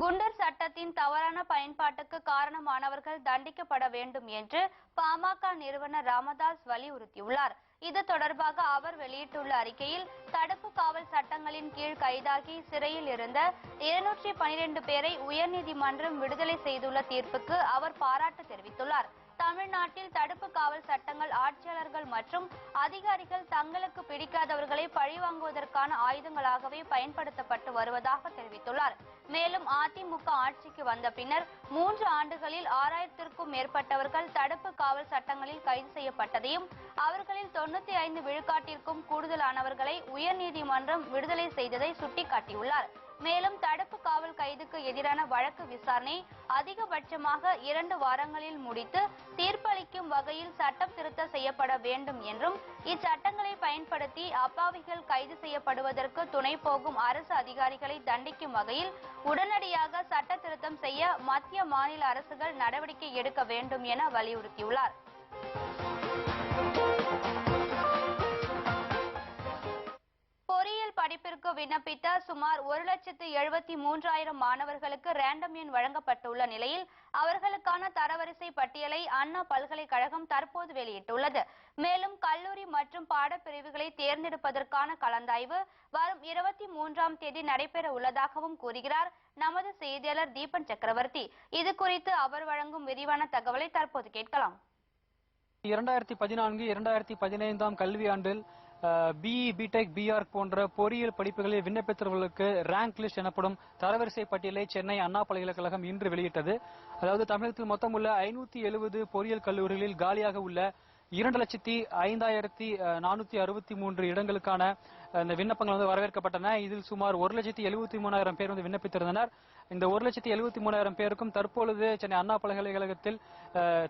குண்டர் சட்டத்தின் தவறான பயன்பாட்டுக்கு காரணமானவர்கள் தண்டிக்கப்பட வேண்டும் என்று பாமக நிறுவனர் ராமதாஸ் வலியுறுத்தியுள்ளார். இது தொடர்பாக அவர் வெளியிட்டுள்ள அறிக்கையில், தடுப்பு காவல் சட்டங்களின் கீழ் கைதாகி சிறையில் இருந்த 212 பேரை உயர்நீதிமன்றம் விடுதலை செய்துள்ள தீர்ப்புக்கு அவர் பாராட்டு தெரிவித்துள்ளார். தமிழ்நாட்டில் தடுப்பு காவல் சட்டங்கள் ஆட்சியாளர்கள் மற்றும் அதிகாரிகள் தங்களுக்கு பிடிக்காதவர்களை பழிவாங்குவதற்கான ஆயுதங்களாகவே பயன்படுத்தப்பட்டு வருவதாக தெரிவித்துள்ளார். மேலும் அதிமுக ஆட்சிக்கு வந்த பின்னர் 3 ஆண்டுகளில் 6000க்கும் மேற்பட்டவர்கள் தடுப்பு காவல் சட்டங்களில் கைது செய்யப்பட்டதையும், அவர்களில் 95 விழுக்காட்டிற்கும் கூடுதலானவர்களை உயர்நீதிமன்றம் விடுதலை செய்ததை சுட்டிக்காட்டியுள்ளார். மேலும் தடுப்பு காவல் கைதுக்கு எதிரான வழக்கு விசாரணை அதிகபட்சமாக 2 வாரங்களில் முடித்து தீர்ப்பளிக்கும் வகையில் சட்டம் திருத்த செய்யப்பட வேண்டும் என்றும், இச்சட்டங்களை பயன்படுத்தி அப்பாவிகள் கைது செய்யப்படுவதற்கு துணை போகும் அரசு அதிகாரிகளை தண்டிக்கும் வகையில் உடனடியாக சட்ட திருத்தம் செய்ய மத்திய மாநில அரசுகள் நடவடிக்கை எடுக்க வேண்டும் என வலியுறுத்தியுள்ளார். பொறியியல் படிப்பிற்கு விண்ணப்பித்த சுமார் 1,73,000 மாணவர்களுக்கு ரேண்டம் எண் வழங்கப்பட்டுள்ள நிலையில் அவர்களுக்கான தரவரிசை பட்டியலை அண்ணா பல்கலைக்கழகம் தற்போது வெளியிட்டுள்ளது. மேலும் கல்லூரி மற்றும் பாடப்பிரிவுகளை தேர்ந்தெடுப்பதற்கான கலந்தாய்வு வரும் 23ஆம் தேதி நடைபெற உள்ளதாகவும் கூறுகிறார் நமது செய்தியாளர் தீபன் சக்கரவர்த்தி. இது குறித்து அவர் வழங்கும் விரிவான தகவலை தற்போது கேட்கலாம். 2014-2015 கல்வியாண்டில் பிஇ, பிடெக், பிஆர்க் போன்ற பொறியியல் படிப்புகளில் விண்ணப்பித்தவர்களுக்கு ரேங்க் லிஸ்ட் எனப்படும் தரவரிசை பட்டியலை சென்னை அண்ணா பல்கலைக்கழகம் இன்று வெளியிட்டது. அதாவது தமிழகத்தில் மொத்தம் உள்ள 570 பொறியியல் கல்லூரிகளில் காலியாக உள்ள 2,05,463 இடங்களுக்கான இந்த விண்ணப்பங்கள் வரவேற்கப்பட்டன. இதில் சுமார் 1,73,000 பேர் விண்ணப்பித்திருந்தனர். இந்த 1,73,000 பேருக்கும் தற்பொழுது சென்னை அண்ணா பல்கலைக்கழகத்தில்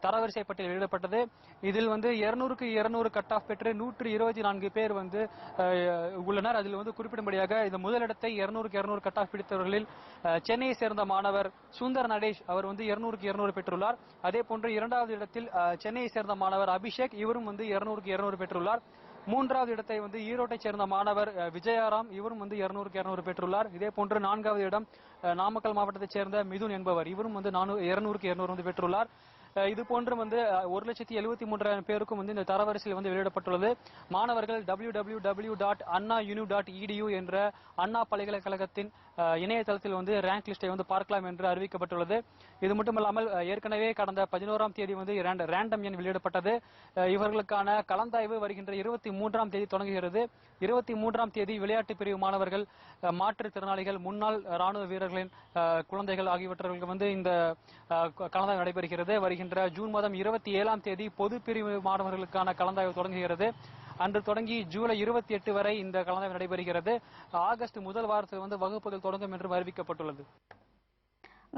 தரவரிசை பட்டியல் வெளியிடப்பட்டது. இதில் 200க்கு 200 கட் ஆஃப் பெற்று 124 பேர் உள்ளனர். அதில் குறிப்பிடும்படியாக இந்த முதலிடத்தை 200க்கு 200 கட் ஆஃப் பிடித்தவர்களில் சென்னையை சேர்ந்த மாணவர் சுந்தர் நடேஷ் அவர் 200க்கு 200 பெற்றுள்ளார். அதே போன்று 2வது இடத்தில் சென்னையை சேர்ந்த மாணவர் அபிஷேக் இவரும் 200க்கு 200 பெற்றுள்ளார். 3வது இடத்தை ஈரோட்டை சேர்ந்த மாணவர் விஜயாராம் இவரும் 200க்கு 200 பெற்றுள்ளார். இதே போன்று 4வது இடம் நாமக்கல் மாவட்டத்தைச் சேர்ந்த மிதுன் என்பவர் இவரும் 200க்கு 200 பெற்றுள்ளார். இது போன்று 1,73,000 பேருக்கும் இந்த தரவரிசையில் வெளியிடப்பட்டுள்ளது. மாணவர்கள் www.annanu.edu என்ற அண்ணா பல்கலைக்கழகத்தின் இணையதளத்தில் ரேங்க் லிஸ்டை பார்க்கலாம் என்று அறிவிக்கப்பட்டுள்ளது. இது மட்டுமல்லாமல் ஏற்கனவே கடந்த 11ஆம் தேதி ரேண்டம் எண் வெளியிடப்பட்டது. இவர்களுக்கான கலந்தாய்வு வருகின்ற 23ஆம் தேதி தொடங்குகிறது. 23ஆம் தேதி விளையாட்டு பிரிவு மாணவர்கள், மாற்றுத்திறனாளிகள், முன்னாள் ராணுவ வீரர்களின் குழந்தைகள் ஆகியவர்களுக்கு இந்த கலந்தாய்வு நடைபெறுகிறது. வருகின்ற ஜூன் மாதம் 27ஆம் தேதி பொது பிரிவு மாணவர்களுக்கான கலந்தாய்வு தொடங்குகிறது. அன்று தொடங்கி ஜூலை 28 வரை இந்த கலந்தாய்வு நடைபெறுகிறது. ஆகஸ்ட் முதல் வாரத்தில் வகுப்புகள் தொடங்கும் என்று அறிவிக்கப்பட்டுள்ளது.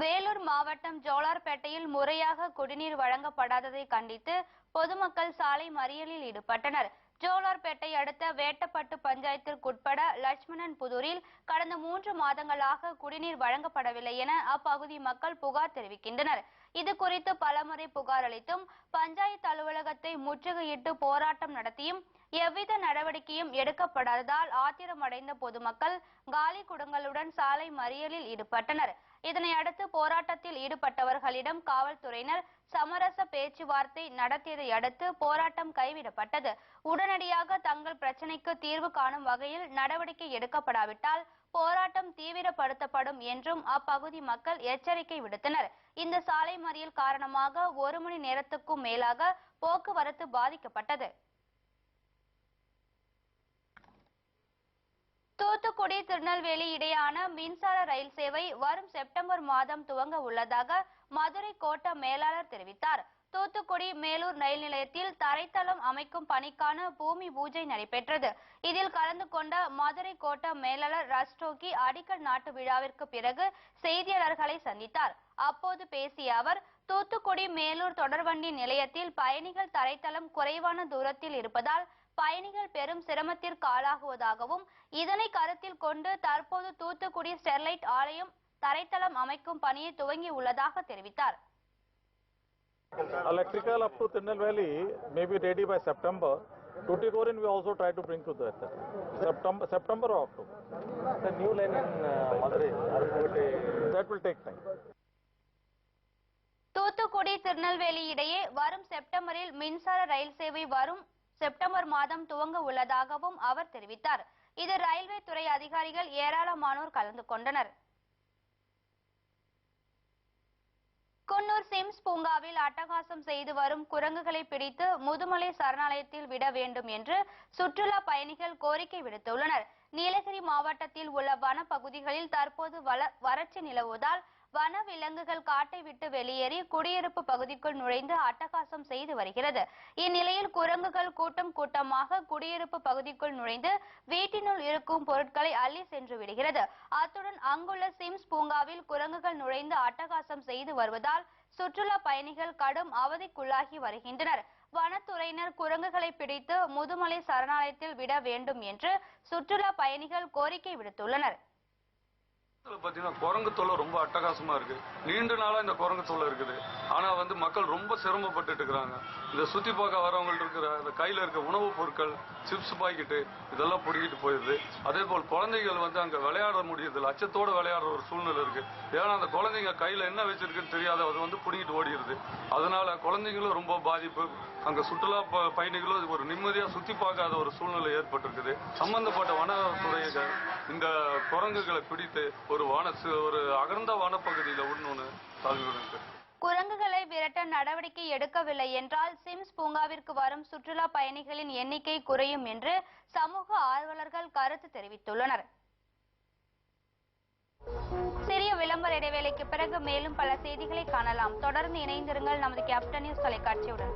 வேலூர் மாவட்டம் ஜோலார்பேட்டையில் முறையாக குடிநீர் வழங்கப்படாததை கண்டித்து பொதுமக்கள் சாலை மறியலில் ஈடுபட்டனர். ஜோலார்பேட்டை அடுத்த வேட்டப்பட்டு பஞ்சாயத்திற்குட்பட லட்சுமணன் புதூரில் கடந்த 3 மாதங்களாக குடிநீர் வழங்கப்படவில்லை என அப்பகுதி மக்கள் புகார் தெரிவிக்கின்றனர். இது குறித்து பலமுறை புகார் அளித்தும் பஞ்சாயத்து அலுவலகத்தை முற்றுகையிட்டு போராட்டம் நடத்தியும் எவ்வித நடவடிக்கையும் எடுக்கப்படாததால் ஆத்திரமடைந்த பொதுமக்கள் காலி குடங்களுடன் சாலை மறியலில் ஈடுபட்டனர். இதனையடுத்து போராட்டத்தில் ஈடுபட்டவர்களிடம் காவல்துறையினர் சமரச பேச்சுவார்த்தை நடத்தியதை அடுத்து போராட்டம் கைவிடப்பட்டது. உடனடியாக தங்கள் பிரச்சினைக்கு தீர்வு காணும் வகையில் நடவடிக்கை எடுக்கப்படாவிட்டால் போராட்டம் தீவிரப்படுத்தப்படும் என்றும் அப்பகுதி மக்கள் எச்சரிக்கை விடுத்தனர். இந்த சாலை மறியல் காரணமாக 1 மணி நேரத்துக்கும் மேலாக போக்குவரத்து பாதிக்கப்பட்டது. தூத்துக்குடி திருநெல்வேலி இடையான மின்சார ரயில் சேவை வரும் செப்டம்பர் மாதம் துவங்க உள்ளதாக மதுரை கோட்ட மேலாளர் தெரிவித்தார். தூத்துக்குடி மேலூர் ரயில் நிலையத்தில் தரைத்தளம் அமைக்கும் பணிக்கான பூமி பூஜை நடைபெற்றது. இதில் கலந்து கொண்ட மதுரை கோட்ட மேலாளர் ரஸ்டோகி அடிக்கல் நாட்டு விழாவிற்கு பிறகு செய்தியாளர்களை சந்தித்தார். அப்போது பேசிய அவர், தூத்துக்குடி மேலூர் தொடர்வண்டி நிலையத்தில் பயணிகள் தரைத்தளம் குறைவான தூரத்தில் இருப்பதால் பயணிகள் பெரும் சிரமத்திற்கு ஆளாகுவதாகவும், இதனை கருத்தில் கொண்டு தற்போது தூத்துக்குடி ஸ்டெர்லைட் ஆலையம் தரைத்தளம் அமைக்கும் பணியை துவங்கி உள்ளதாக தெரிவித்தார். Electrical up to Tirunelveli may be ready by September, Tuticorin we also try to bring to that September or October. The new line in Madurai, that will take time. Thoothukudi Tirunelveli இடையே வரும் செப்டம்பரில் மின்சார ரயில் சேவை வரும் செப்டம்பர் மாதம் துவங்க உள்ளதாகவும் அவர் தெரிவித்தார். இது ரயில்வே துறை அதிகாரிகள் ஏராளமானோர் கலந்து கொண்டனர். குன்னூர் சிம்ஸ் பூங்காவில் அட்டகாசம் செய்து வரும் குரங்குகளை பிடித்து முதுமலை சரணாலயத்தில் விட வேண்டும் என்று சுற்றுலா பயணிகள் கோரிக்கை விடுத்துள்ளனர். நீலகிரி மாவட்டத்தில் உள்ள வன பகுதிகளில் தற்போது வறட்சி நிலவுவதால் வன விலங்குகள் காட்டை விட்டு வெளியேறி குடியிருப்பு பகுதிக்குள் நுழைந்து அட்டகாசம் செய்து வருகிறது. இந்நிலையில் குரங்குகள் கூட்டம் கூட்டமாக குடியிருப்பு பகுதிக்குள் நுழைந்து வீட்டினுள் இருக்கும் பொருட்களை அள்ளி சென்று விடுகிறது. அத்துடன் அங்குள்ள சிம்ஸ் பூங்காவில் குரங்குகள் நுழைந்து அட்டகாசம் செய்து வருவதால் சுற்றுலா பயணிகள் கடும் அவதிக்குள்ளாகி வருகின்றனர். வனத்துறையினர் குரங்குகளை பிடித்து முதுமலை சரணாலயத்தில் விட வேண்டும் என்று சுற்றுலா பயணிகள் கோரிக்கை விடுத்துள்ளனர். பாத்தீங்கன்னா குரங்கு தொல்லை ரொம்ப அட்டகாசமா இருக்கு. நீண்ட நாளா இந்த குரங்கு தொல்லை இருக்குது. ஆனா மக்கள் ரொம்ப சிரமப்பட்டு இருக்கிறாங்க. இந்த சுத்தி பார்க்க வரவங்கள்ட்ட இருக்கிற இந்த கையில இருக்க உணவுப் பொருட்கள், சிப்ஸ் பாக்கெட்டு இதெல்லாம் பிடிக்கிட்டு போயிருது. அதே போல் குழந்தைகள் அங்க விளையாட முடியறதில்ல, அச்சத்தோட விளையாடுற ஒரு சூழ்நிலை இருக்கு. ஏன்னா அந்த குழந்தைங்க கையில என்ன வச்சிருக்குன்னு தெரியாத அது பிடிக்கிட்டு ஓடிடுது. அதனால குழந்தைங்களும் ரொம்ப பாதிப்பு. அங்க சுற்றுலா பயணிகளும் ஒரு நிம்மதியா சுத்தி பார்க்காத ஒரு சூழ்நிலை ஏற்பட்டிருக்குது. சம்பந்தப்பட்ட வனத்துறையினர் இந்த குரங்குகளை பிடித்து ஒரு அகர்ந்த வனப்பகுதியில விடணும்னு தாழ்வு. குரங்குகளை விரட்ட நடவடிக்கை எடுக்கவில்லை என்றால் சிம்ஸ் பூங்காவிற்கு வரும் சுற்றுலா பயணிகளின் எண்ணிக்கை குறையும் என்று சமூக ஆர்வலர்கள் கருத்து தெரிவித்துள்ளனர். சிறிய விளம்பர இடைவேளைக்கு பிறகு மேலும் பல செய்திகளை காணலாம். தொடர்ந்து இணைந்திருங்கள் நமது கேப்டன் நியூஸ் தொலைக்காட்சியுடன்.